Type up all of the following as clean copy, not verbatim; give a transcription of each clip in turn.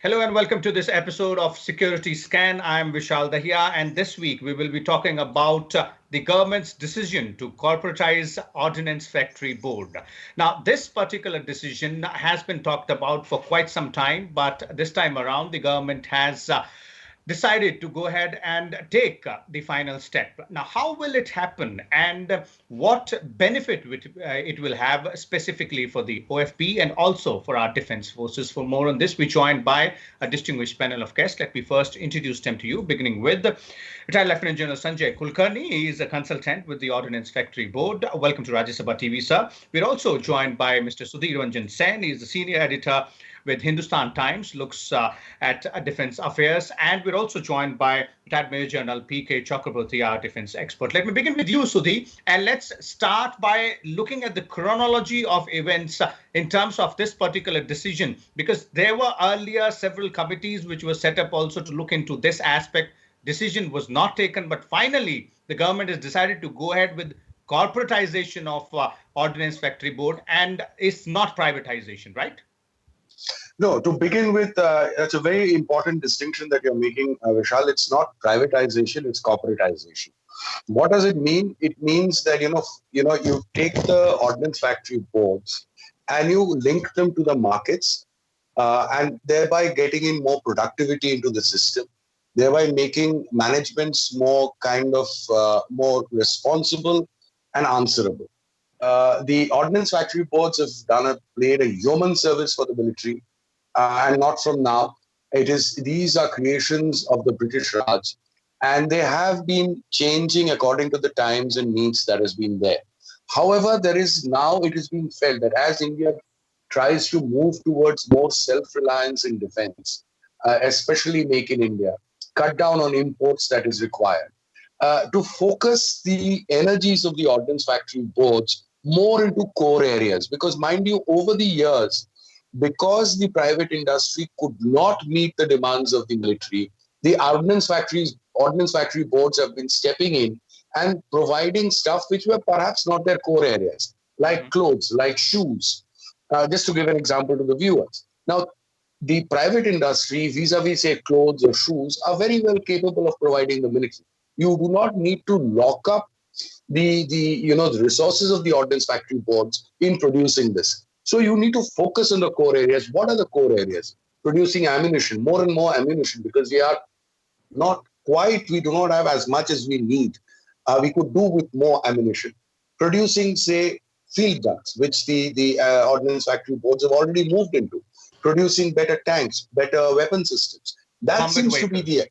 Hello and welcome to this episode of Security Scan. I'm Vishal Dahiya, and this week we will be talking about the government's decision to corporatize Ordnance Factory Board. Now, this particular decision has been talked about for quite some time, but this time around, the government has decided to go ahead and take the final step. Now, how will it happen and what benefit it will have specifically for the OFB and also for our defense forces? For more on this, we're joined by a distinguished panel of guests. Let me first introduce them to you, beginning with retired Lieutenant General Sanjay Kulkarni. He is a consultant with the Ordnance Factory Board. Welcome to Rajya Sabha TV, sir. We're also joined by Mr. Sudhir Ranjan Sen. He is the senior editor with Hindustan Times, looks at defense affairs. And we're also joined by retired Major General P.K. Chakraborty, our defense expert. Let me begin with you, Sudhi, and let's start by looking at the chronology of events in terms of this particular decision, because there were earlier several committees which were set up also to look into this aspect. Decision was not taken, but finally the government has decided to go ahead with corporatization of Ordnance Factory Board, and it's not privatization, right? No, to begin with, that's a very important distinction that you're making, Vishal. It's not privatization; it's corporatization. What does it mean? It means that you take the ordnance factory boards and you link them to the markets, and thereby getting in more productivity into the system, thereby making managements more more responsible and answerable. The ordnance factory boards have played a yeoman service for the military, and not from now. These are creations of the British Raj, and they have been changing according to the times and needs that has been there. However, it is being felt that as India tries to move towards more self-reliance in defense, especially make in India, cut down on imports that is required, to focus the energies of the ordnance factory boards more into core areas. Because mind you, over the years, because the private industry could not meet the demands of the military, the ordnance factory boards have been stepping in and providing stuff which were perhaps not their core areas, like clothes, like shoes, just to give an example to the viewers. Now, the private industry, vis-a-vis, say, clothes or shoes, are very well capable of providing the military. You do not need to lock up the resources of the ordnance factory boards in producing this. So you need to focus on the core areas. What are the core areas? Producing ammunition, more and more ammunition, because we do not have as much as we need. We could do with more ammunition. Producing, say, field guns, which the ordnance factory boards have already moved into. Producing better tanks, better weapon systems. That seems to be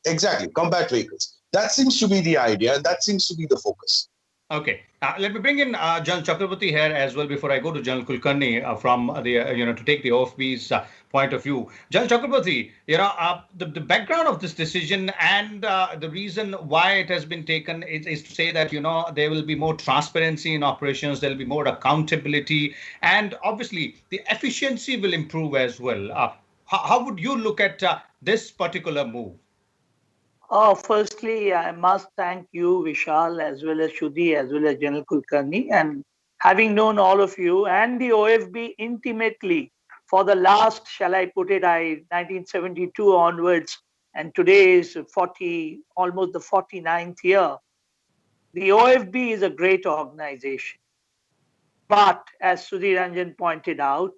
exactly, combat vehicles. That seems to be the idea, and that seems to be the focus. Okay, let me bring in General Chakraborty here as well before I go to General Kulkarni from to take the OFB's point of view. General Chakraborty, the background of this decision and the reason why it has been taken is to say that there will be more transparency in operations, there will be more accountability, and obviously the efficiency will improve as well. How would you look at this particular move? Firstly, I must thank you, Vishal, as well as Shudi, as well as General Kulkarni, and having known all of you and the OFB intimately for the last, shall I put it, 1972 onwards, and today is almost the 49th year. The OFB is a great organization. But as Sudhir Ranjan pointed out,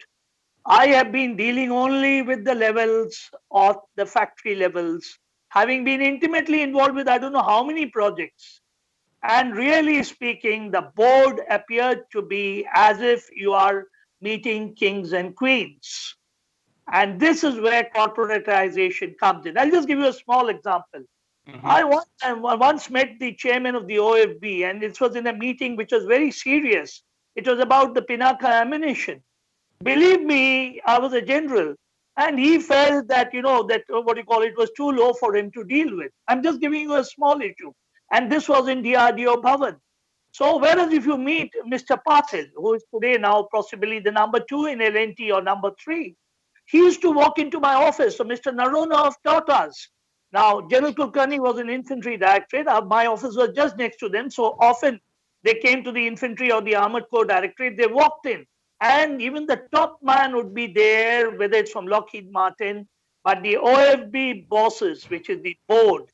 I have been dealing only with the levels of the factory levels, having been intimately involved with I don't know how many projects. And really speaking, the board appeared to be as if you are meeting kings and queens. And this is where corporatization comes in. I'll just give you a small example. I once met the chairman of the OFB, and it was in a meeting which was very serious. It was about the Pinaka ammunition. Believe me, I was a general, and he felt that, it was too low for him to deal with. I'm just giving you a small issue. And this was in DRDO Bhavan. So, whereas if you meet Mr. Patil, who is today now possibly the number 2 in L&T or number 3, he used to walk into my office. So, Mr. Naronov taught us. Now, General Kulkarni was an infantry directorate. My office was just next to them. So, often they came to the infantry or the armored corps directorate. They walked in. And even the top man would be there, whether it's from Lockheed Martin. But the OFB bosses, which is the board,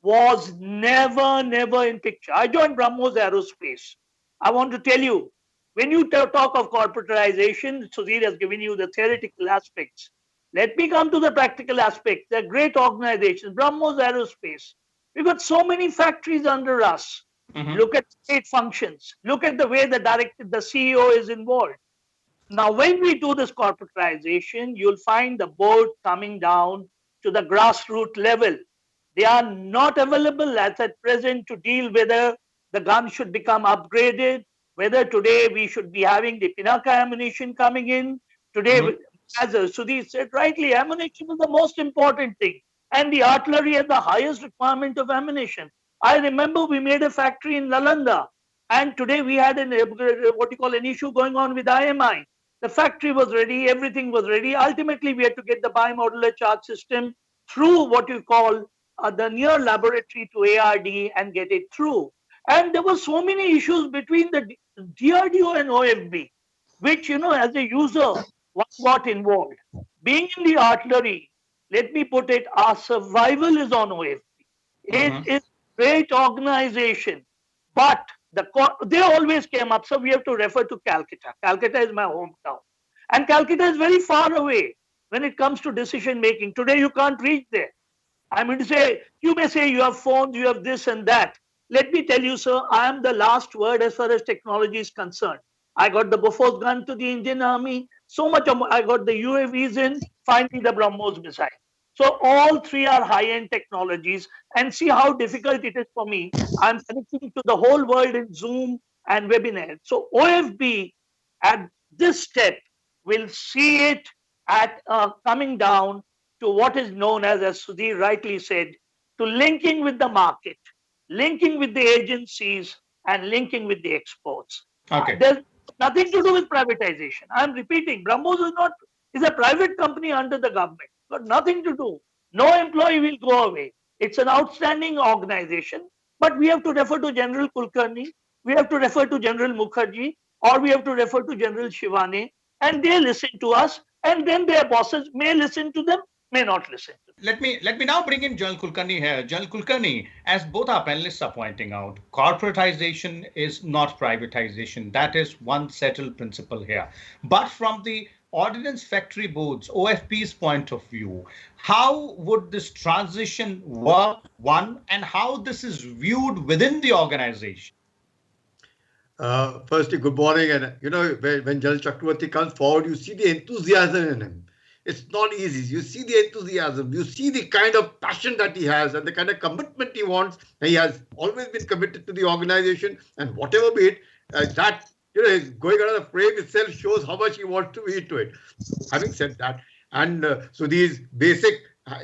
was never in picture. I joined BrahMos Aerospace. I want to tell you, when you talk of corporatization, Sudhir has given you the theoretical aspects. Let me come to the practical aspect. They're great organizations. BrahMos Aerospace. We've got so many factories under us. Look at state functions. Look at the way the CEO is involved. Now, when we do this corporatization, you'll find the board coming down to the grassroots level. They are not available as at present to deal whether the gun should become upgraded, whether today we should be having the Pinaka ammunition coming in. Today, as Sudhir said rightly, ammunition is the most important thing. And the artillery has the highest requirement of ammunition. I remember we made a factory in Nalanda, and today we had an issue going on with IMI. The factory was ready, everything was ready. Ultimately, we had to get the bimodular charge system through what you call the near laboratory to ARD and get it through. And there were so many issues between the DRDO and OFB, which, as a user, one got involved. Being in the artillery, let me put it, our survival is on OFB. It is a great organization, but they always came up. So we have to refer to Calcutta. Calcutta is my hometown. And Calcutta is very far away when it comes to decision making. Today, you can't reach there. I mean to say, you may say you have phones, you have this and that. Let me tell you, sir, I am the last word as far as technology is concerned. I got the Bofors gun to the Indian Army. So much I got the UAVs in, finally the BrahMos missile. So all three are high-end technologies, and see how difficult it is for me. I'm connecting to the whole world in Zoom and webinar. So OFB at this step will see it at coming down to what is known as Sudhir rightly said, to linking with the market, linking with the agencies, and linking with the exports. Okay. There's nothing to do with privatization. I'm repeating, BrahMos is a private company under the government. Got nothing to do. No employee will go away. It's an outstanding organization, but we have to refer to General Kulkarni, we have to refer to General Mukherjee, or we have to refer to General Shivane, and they listen to us, and then their bosses may listen to them, may not listen to them. Let me now bring in General Kulkarni here. General Kulkarni, as both our panelists are pointing out, corporatization is not privatization. That is one settled principle here. But from the Ordnance Factory Board's, OFB's point of view, how would this transition work, one, and how this is viewed within the organization? Firstly, good morning. And when General Chakravarti comes forward, you see the enthusiasm in him. It's not easy. You see the enthusiasm. You see the kind of passion that he has and the kind of commitment he wants. He has always been committed to the organization, and whatever be it, that his going out of the frame itself shows how much he wants to be into it. Having said that, and so these basic,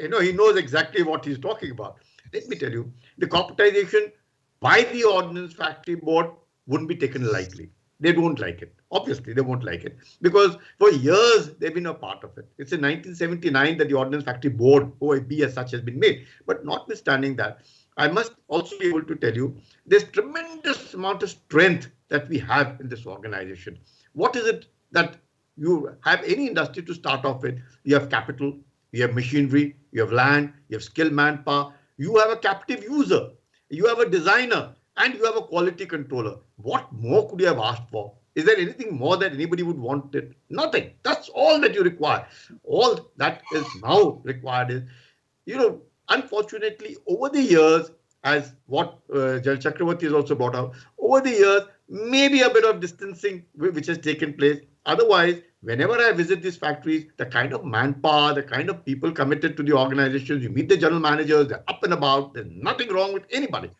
he knows exactly what he's talking about. Let me tell you, the corporatization by the Ordnance Factory Board wouldn't be taken lightly. They don't like it. Obviously, they won't like it because for years they've been a part of it. It's in 1979 that the Ordnance Factory Board, OFB as such, has been made. But notwithstanding that, I must also be able to tell you there's tremendous amount of strength that we have in this organization. What is it that you have any industry to start off with? You have capital, you have machinery, you have land, you have skilled manpower, you have a captive user, you have a designer, and you have a quality controller. What more could you have asked for? Is there anything more that anybody would want it? Nothing. That's all that you require. All that is now required is, unfortunately, over the years, as what General Chakravarti has also brought out, over the years, maybe a bit of distancing which has taken place. Otherwise, whenever I visit these factories, the kind of manpower, the kind of people committed to the organizations, you meet the general managers, they're up and about, there's nothing wrong with anybody.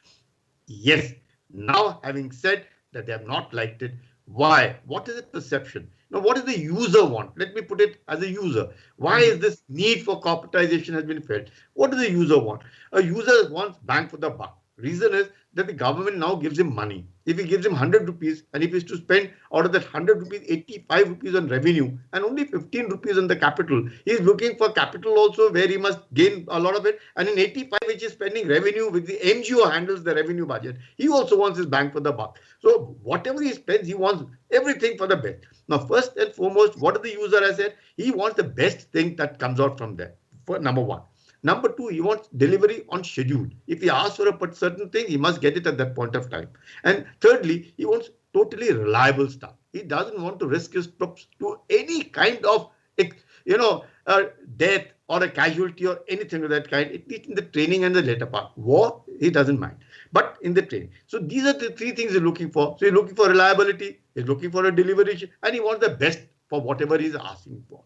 Yes, now having said that they have not liked it, why? What is the perception? Now, what does the user want? Let me put it as a user. Why is this need for corporatization has been felt? What does the user want? A user wants bang for the buck. Reason is that the government now gives him money. If he gives him 100 rupees and if he is to spend out of that 100 rupees, 85 rupees on revenue and only 15 rupees on the capital, he is looking for capital also where he must gain a lot of it. And in 85, which is spending revenue, with the NGO handles the revenue budget, he also wants his bang for the buck. So whatever he spends, he wants everything for the best. Now, first and foremost, what does the user has said? He wants the best thing that comes out from there. for number one. Number two, he wants delivery on schedule. If he asks for a certain thing, he must get it at that point of time. And thirdly, he wants totally reliable stuff. He doesn't want to risk his troops to any kind of, death or a casualty or anything of that kind. It needs in the training and the later part. War, he doesn't mind. But in the training. So these are the three things he's looking for. So he's looking for reliability, he's looking for a delivery, and he wants the best for whatever he's asking for.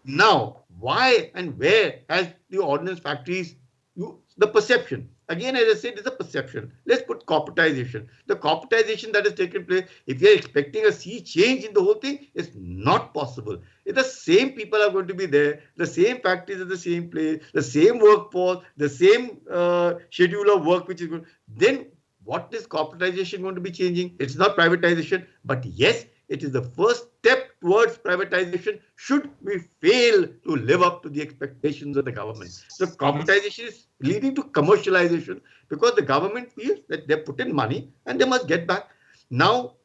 Now, why and where has the ordnance factories, the perception? Again, as I said, it's a perception. Let's put corporatization. The corporatization that has taken place, if you're expecting a sea change in the whole thing, it's not possible. If the same people are going to be there, the same factories at the same place, the same workforce, the same schedule of work which is going, then what is corporatization going to be changing? It's not privatization, but yes, it is the first step towards privatization should we fail to live up to the expectations of the government. So corporatization is leading to commercialization because the government feels that they put in money and they must get back. Now,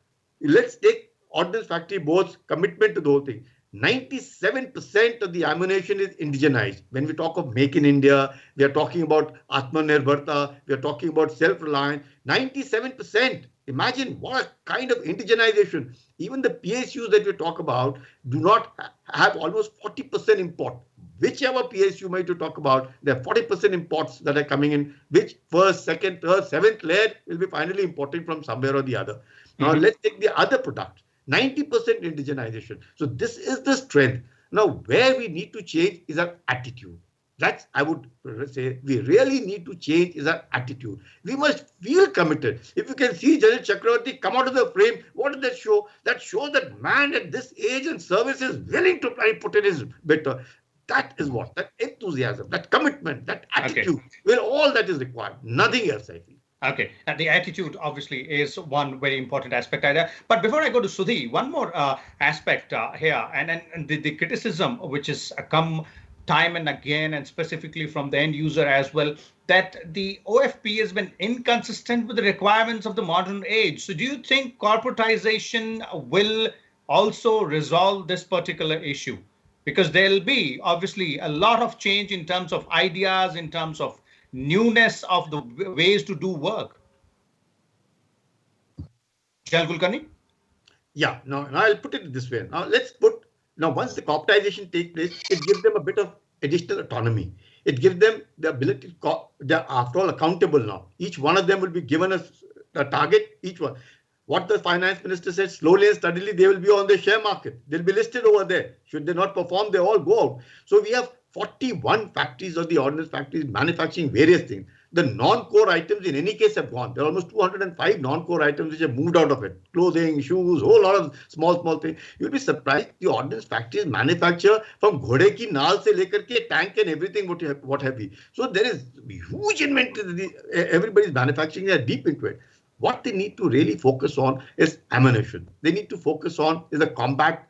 let's take Ordnance Factory Board's commitment to the whole thing. 97% of the ammunition is indigenized. When we talk of Make in India, we are talking about Atmanirbharta, we are talking about self-reliance. 97%. Imagine what kind of indigenization. Even the PSUs that we talk about do not have almost 40% import. Whichever PSU might you talk about, there are 40% imports that are coming in, which first, second, third, seventh layer will be finally imported from somewhere or the other. Now, let's take the other products. 90% indigenization. So this is the strength. Now, where we need to change is our attitude. That's, I would say, we really need to change is our attitude. We must feel committed. If you can see General Chakravarti come out of the frame, what does that show? That shows that man at this age and service is willing to put in his bit. That is what, that enthusiasm, that commitment, that attitude, well, all that is required. Nothing else, I feel. Okay, and the attitude obviously is one very important aspect either. But before I go to Sudhi, one more aspect here, and the criticism which has come time and again, and specifically from the end user as well, that the OFP has been inconsistent with the requirements of the modern age. So do you think corporatization will also resolve this particular issue? Because there'll be obviously a lot of change in terms of ideas, in terms of newness of the ways to do work. General Kulkarni? Yeah, now I'll put it this way. Now, once the corporatization takes place, it gives them a bit of additional autonomy. It gives them the ability to, they're after all accountable now. Each one of them will be given a target, each one. What the finance minister said, slowly and steadily, they will be on the share market. They'll be listed over there. Should they not perform, they all go out. So we have 41 factories of the ordnance factories manufacturing various things. The non-core items in any case have gone. There are almost 205 non-core items which have moved out of it. Clothing, shoes, whole lot of small things. You'll be surprised the ordnance factories manufacture from ghode ki naal se lekar ke tank and everything what have you. So there is huge inventory. Everybody's manufacturing, they are deep into it. What they need to really focus on is ammunition. They need to focus on is the combat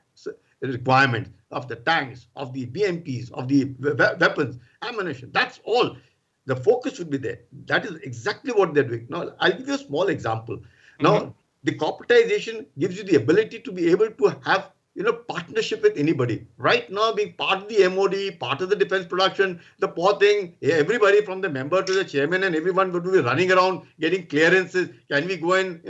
requirements of the tanks, of the BMPs, of the weapons, ammunition. That's all. The focus should be there. That is exactly what they're doing. Now, I'll give you a small example. Now, the corporatization gives you the ability to be able to have, partnership with anybody. Right now, being part of the MOD, part of the defense production, the poor thing, everybody from the member to the chairman and everyone would be running around getting clearances. Can we go and,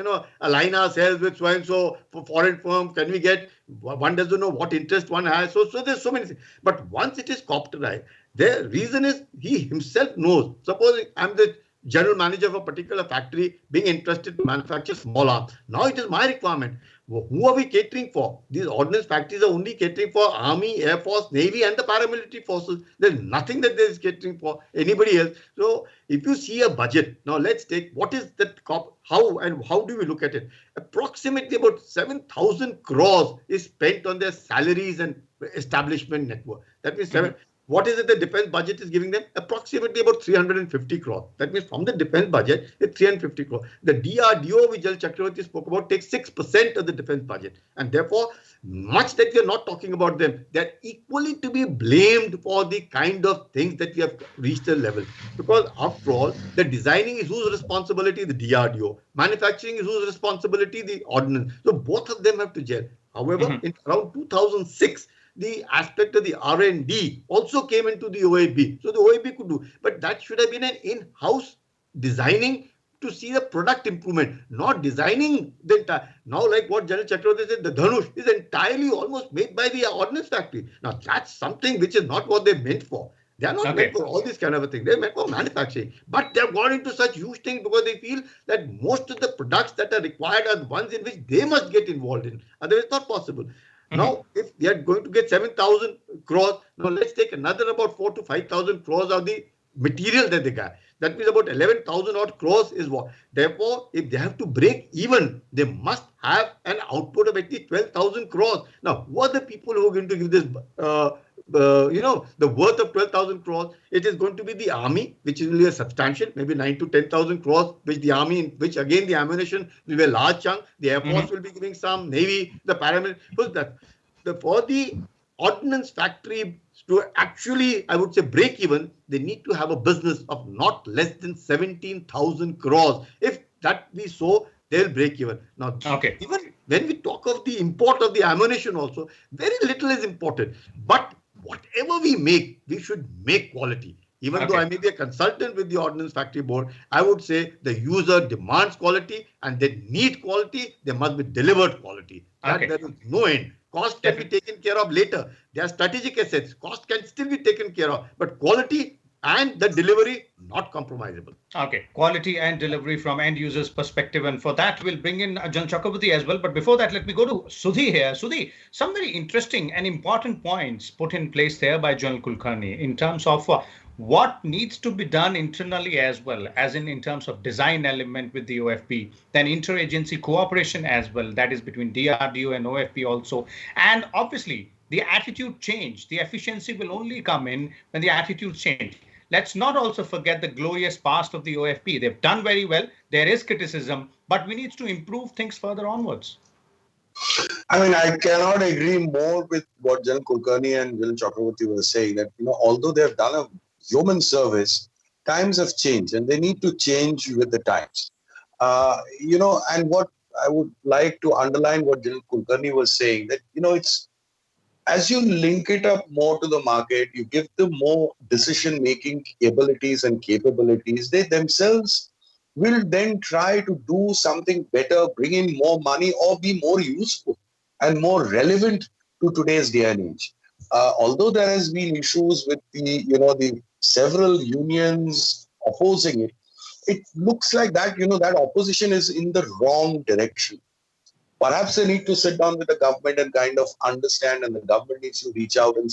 align ourselves with so-and-so for foreign firm? Can we get, one doesn't know what interest one has. So there's so many things. But once it is corporatized, the reason is he himself knows. Suppose I'm the general manager of a particular factory being interested to manufacture small arms. Now it is my requirement. Who are we catering for? These ordnance factories are only catering for Army, Air Force, Navy and the paramilitary forces. There's nothing that there is catering for anybody else. So if you see a budget, now let's take what is that, how do we look at it? Approximately about 7,000 crores is spent on their salaries and establishment network. That means what is it the defense budget is giving them? Approximately about 350 crore. That means from the defense budget, it's 350 crore. The DRDO, which Jal Chakravarti spoke about, takes 6% of the defense budget. And therefore, much that we are not talking about them, they're equally to be blamed for the kind of things that we have reached a level. Because after all, the designing is whose responsibility? The DRDO. Manufacturing is whose responsibility? The ordnance. So both of them have to gel. However, in around 2006, the aspect of the R&D also came into the OAB. So the OAB could do, but that should have been an in-house designing to see the product improvement, not designing the entire. Now, like what General Chakravarti said, the Dhanush is entirely almost made by the ordnance factory. Now, that's something which is not what they're meant for. They are not meant for all this kind of a thing. They're meant for manufacturing. But they've gone into such huge things because they feel that most of the products that are required are the ones in which they must get involved in. Otherwise, it's not possible. Now, if they are going to get 7,000 crores, now let's take another about 4 to 5,000 crores of the material that they got. That means about 11,000 odd crores is what. Therefore, if they have to break even, they must have an output of at least 12,000 crores. Now, who are the people who are going to give this, the worth of 12,000 crores? It is going to be the army, which is really a substantial, maybe 9 to 10,000 crores, which the army, which again the ammunition will be a large chunk. The Air Force will be giving some, Navy, the paramilitary. For the ordnance factory to actually, I would say, break even, they need to have a business of not less than 17,000 crores. If that be so, they'll break even. Now, even when we talk of the import of the ammunition also, very little is imported. But whatever we make, we should make quality. Even though I may be a consultant with the Ordnance Factory Board, I would say the user demands quality and they need quality. They must be delivered quality. There is no end. Cost can be taken care of later. They are strategic assets. Cost can still be taken care of. But quality and the delivery, not compromisable. Okay, quality and delivery from end users' perspective. And for that, we'll bring in General Chakravarti as well. But before that, let me go to Sudhi here. Sudhi, some very interesting and important points put in place there by General Kulkarni in terms of what needs to be done internally as well, as in terms of design element with the OFB, then interagency cooperation as well, that is between DRDO and OFB also. And obviously, the attitude change, the efficiency will only come in when the attitudes change. Let's not also forget the glorious past of the OFB. They've done very well. There is criticism, but we need to improve things further onwards. I mean, I cannot agree more with what General Kulkarni and General Chakravarti were saying, that, although they have done a human service, times have changed and they need to change with the times. And what I would like to underline what General Kulkarni was saying, that, it's as you link it up more to the market, you give them more decision-making abilities and capabilities, they themselves will then try to do something better, bring in more money or be more useful and more relevant to today's day and age. Although there has been issues with the several unions opposing it, it looks like that, that opposition is in the wrong direction. Perhaps they need to sit down with the government and kind of understand, and the government needs to reach out and,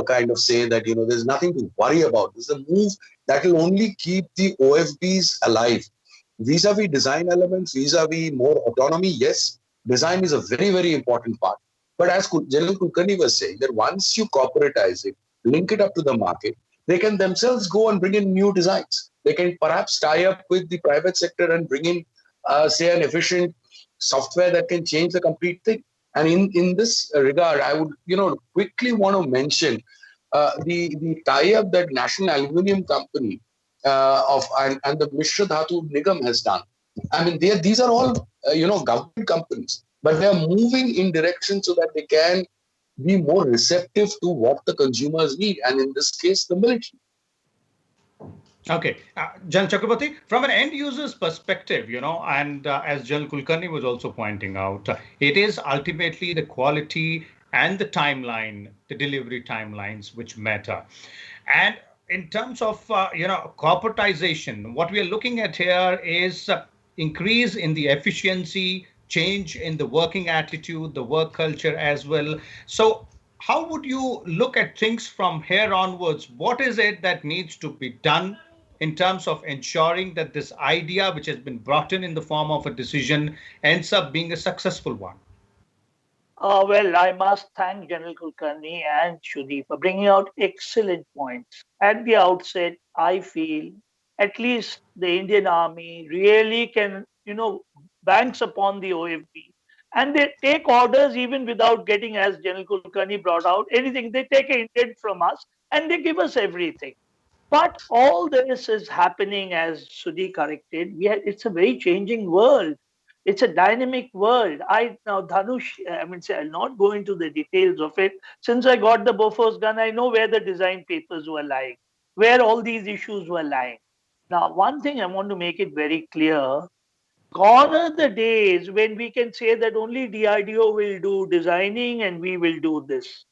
kind of say that, there's nothing to worry about. This is a move that will only keep the OFBs alive. Vis-a-vis design elements, vis-a-vis more autonomy, yes, design is a very, very important part. But as General Kulkarni was saying, that once you corporatize it, link it up to the market, they can themselves go and bring in new designs. They can perhaps tie up with the private sector and bring in, say, an efficient software that can change the complete thing. And in this regard, I would, quickly want to mention the tie-up that National Aluminium Company and the Mishra Dhatu Nigam has done. I mean, these are all, government companies, but they are moving in direction so that they can be more receptive to what the consumers need, and in this case, the military. Okay, General Chakravarti, from an end user's perspective, and as General Kulkarni was also pointing out, it is ultimately the quality and the timeline, the delivery timelines which matter. And in terms of, corporatization, what we are looking at here is increase in the efficiency, change in the working attitude, the work culture as well. So how would you look at things from here onwards? What is it that needs to be done in terms of ensuring that this idea, which has been brought in the form of a decision, ends up being a successful one? Well, I must thank General Kulkarni and Shudhi for bringing out excellent points. At the outset, I feel at least the Indian Army really can, banks upon the OFB. And they take orders even without getting, as General Kulkarni brought out, anything. They take an intent from us and they give us everything. But all this is happening, as Sudhi corrected. It's a very changing world. It's a dynamic world. Now, Dhanush, I mean, say, I'll not go into the details of it. Since I got the Bofors gun, I know where the design papers were lying, where all these issues were lying. Now, one thing I want to make it very clear, gone are the days when we can say that only DRDO will do designing and we will do this.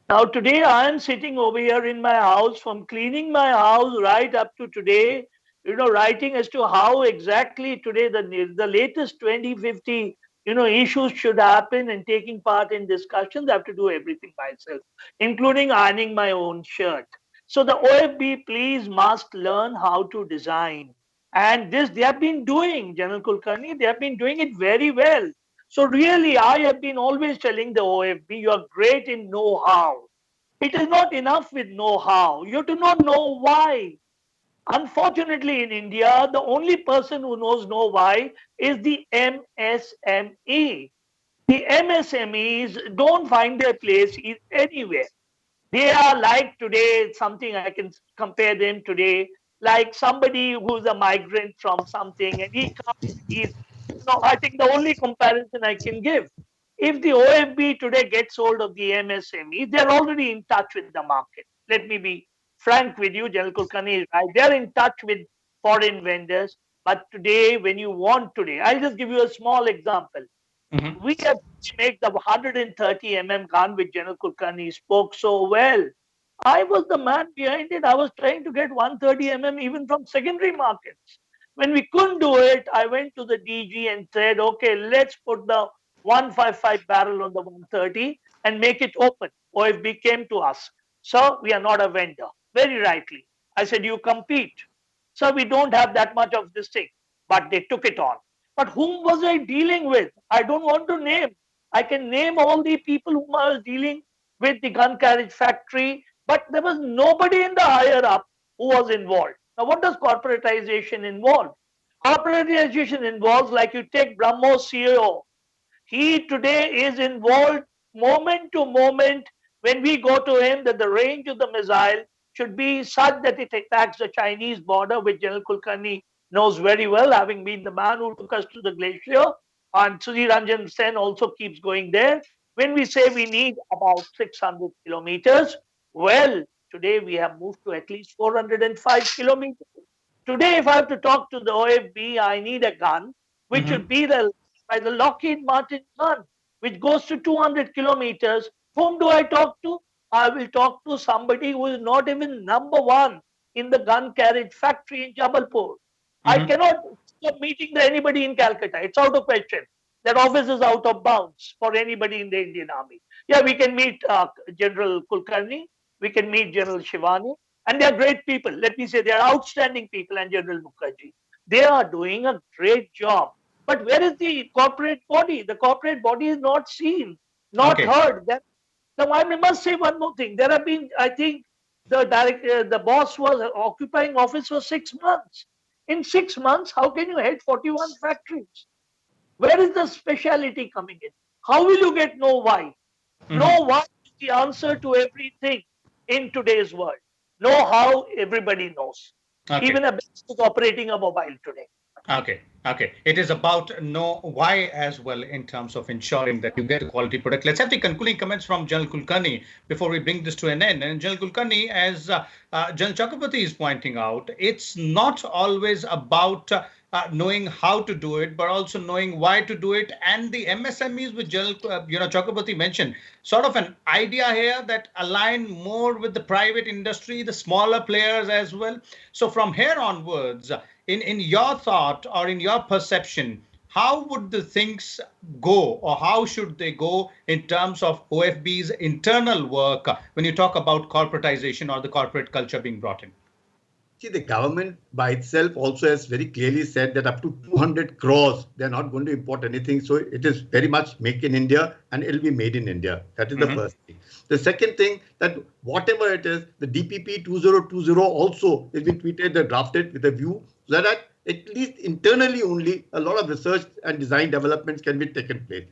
Now, today I am sitting over here in my house, from cleaning my house right up to today, writing as to how exactly today the latest 2050, issues should happen, and taking part in discussions. I have to do everything myself, including ironing my own shirt. So the OFB, please, must learn how to design. And this they have been doing, General Kulkarni, they have been doing it very well. So really, I have been always telling the OFB, you are great in know-how. It is not enough with know-how. You have to not know why. Unfortunately, in India, the only person who know why is the MSME. The MSMEs don't find their place anywhere. They are like today, something I can compare them today, like somebody who's a migrant from something, and he comes, I think the only comparison I can give, if the OFB today gets hold of the MSME, they're already in touch with the market. Let me be frank with you, General Kulkarni is right. They're in touch with foreign vendors. But today, when you want today, I'll just give you a small example. We have to make the 130 mm gun, which General Kulkarni spoke so well. I was the man behind it. I was trying to get 130 mm even from secondary markets. When we couldn't do it, I went to the DG and said, okay, let's put the 155 barrel on the 130 and make it open. OFB came to us. So we are not a vendor. Very rightly. I said, you compete. So we don't have that much of this thing. But they took it on. But whom was I dealing with? I don't want to name. I can name all the people whom I was dealing with, the gun carriage factory, but there was nobody in the higher up who was involved. Now, what does corporatization involve? Corporatization involves, like you take BrahMos CEO. He today is involved moment to moment when we go to him that the range of the missile should be such that it attacks the Chinese border, which General Kulkarni knows very well, having been the man who took us to the glacier. And Sudhir Ranjan Sen also keeps going there. When we say we need about 600 kilometers, well, today we have moved to at least 405 kilometers. Today, if I have to talk to the OFB, I need a gun, which should be by the Lockheed Martin gun, which goes to 200 kilometers. Whom do I talk to? I will talk to somebody who is not even number one in the gun carriage factory in Jabalpur. I cannot meeting anybody in Calcutta. It's out of question. That office is out of bounds for anybody in the Indian Army. Yeah, we can meet General Kulkarni. We can meet General Shivani. And they are great people. Let me say they are outstanding people. And General Mukherjee. They are doing a great job. But where is the corporate body? The corporate body is not seen, not heard. Now, I must say one more thing. There have been, I think, the boss was occupying office for 6 months. In 6 months, how can you head 41 factories? Where is the speciality coming in? How will you get know why? Know why is the answer to everything in today's world. Know how, everybody knows. Even a business is operating a mobile today. Okay. It is about know why as well in terms of ensuring that you get a quality product. Let's have the concluding comments from General Kulkarni before we bring this to an end. And General Kulkarni, as General Chakrabarti is pointing out, it's not always about knowing how to do it, but also knowing why to do it. And the MSMEs, which General Chakrabarti mentioned, sort of an idea here that align more with the private industry, the smaller players as well. So from here onwards, in your thought or in your perception, how would the things go, or how should they go in terms of OFB's internal work when you talk about corporatization or the corporate culture being brought in? See, the government by itself also has very clearly said that up to 200 crores, they're not going to import anything. So it is very much make in India and it'll be made in India. That is the first thing. The second thing, that whatever it is, the DPP 2020 also has been tweeted and drafted with a view so that at least internally only a lot of research and design developments can be taken place.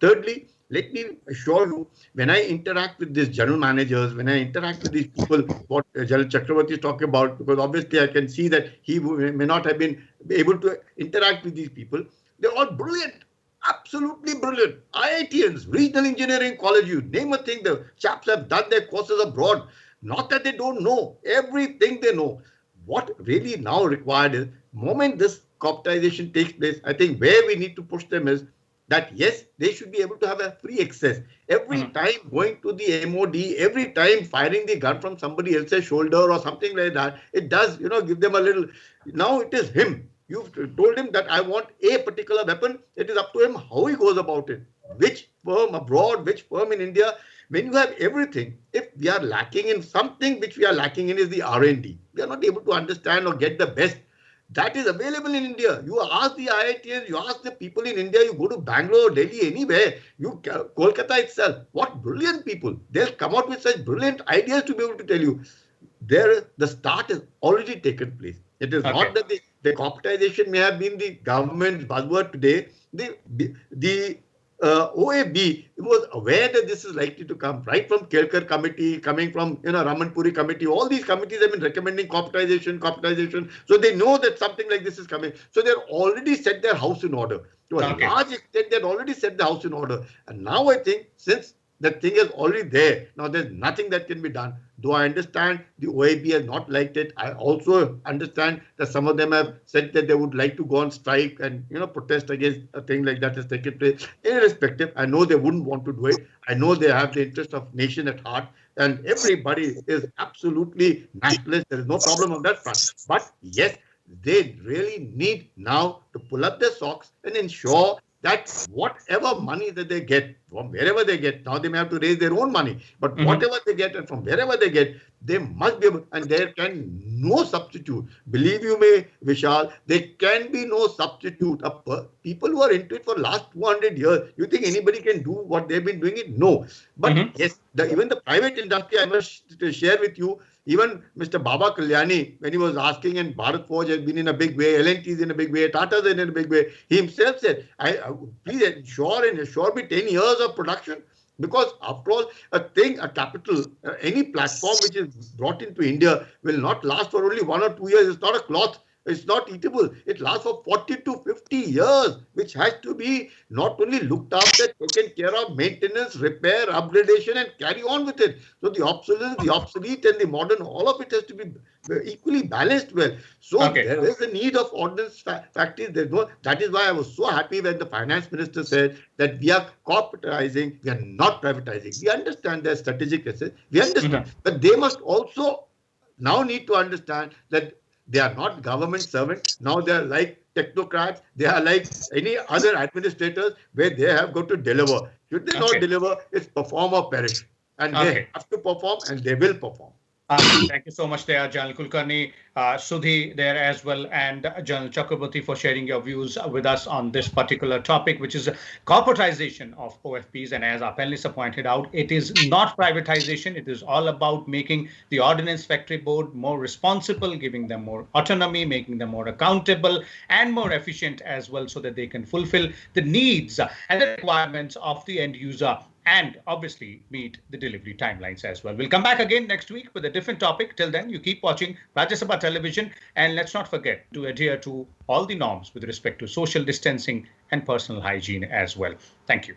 Thirdly, let me assure you, when I interact with these general managers, when I interact with these people, what General Chakrabarti is talking about, because obviously I can see that he may not have been able to interact with these people. They're all brilliant. Absolutely brilliant. IITians, regional engineering college, you name a thing, the chaps have done their courses abroad. Not that they don't know. Everything they know. What really now required is, moment this corporatization takes place, I think where we need to push them is that yes, they should be able to have a free access. Every time going to the MOD, every time firing the gun from somebody else's shoulder or something like that, it does, give them a little. Now it is him. You've told him that I want a particular weapon. It is up to him how he goes about it. Which firm abroad, which firm in India. When you have everything, if we are lacking in something, which we are lacking in is the R&D. We are not able to understand or get the best that is available in India. You ask the IITians, you ask the people in India, you go to Bangalore, Delhi, anywhere, Kolkata itself, what brilliant people. They'll come out with such brilliant ideas to be able to tell you. The start has already taken place. It is not that the corporatization may have been the government's buzzword today. The OAB was aware that this is likely to come right from Kelkar committee, coming from Ramanpuri committee. All these committees have been recommending corporatization. So they know that something like this is coming. So they're already set their house in order. To a large extent, they've already set the house in order. And now I think since the thing is already there, now there's nothing that can be done. Though I understand the OAB has not liked it. I also understand that some of them have said that they would like to go on strike and protest against a thing like that has taken place. Irrespective, I know they wouldn't want to do it. I know they have the interest of nation at heart, and everybody is absolutely nationalist. There is no problem on that front. But yes, they really need now to pull up their socks and ensure that whatever money that they get from wherever they get, now they may have to raise their own money, but whatever they get and from wherever they get, they must be able, and there can no substitute. Believe you me, Vishal, there can be no substitute. People who are into it for the last 200 years, you think anybody can do what they've been doing it? No. But yes, even the private industry, I must share with you, even Mr. Baba Kalyani, when he was asking, and Bharat Forge has been in a big way, L&T is in a big way, Tata is in a big way, he himself said, please ensure me 10 years of production. Because after all, a capital, any platform which is brought into India will not last for only 1 or 2 years. It's not a cloth. It's not eatable. It lasts for 40 to 50 years, which has to be not only looked after, taken care of, maintenance, repair, upgradation, and carry on with it. So the obsolete, and the modern, all of it has to be equally balanced well. So there is a need of ordnance factories. That is why I was so happy when the finance minister said that we are corporatizing, we are not privatizing. We understand their strategic assets. We understand. But they must also now need to understand that they are not government servants. Now they are like technocrats. They are like any other administrators where they have got to deliver. Should they not deliver, it's perform or perish. And they have to perform, and they will perform. Thank you so much there, General Kulkarni, Sudhi there as well, and General Chakraborty for sharing your views with us on this particular topic, which is corporatization of OFPs. And as our panelists pointed out, it is not privatization. It is all about making the Ordnance Factory Board more responsible, giving them more autonomy, making them more accountable and more efficient as well, so that they can fulfill the needs and the requirements of the end user, and obviously meet the delivery timelines as well. We'll come back again next week with a different topic. Till then, you keep watching Rajya Sabha Television, and let's not forget to adhere to all the norms with respect to social distancing and personal hygiene as well. Thank you.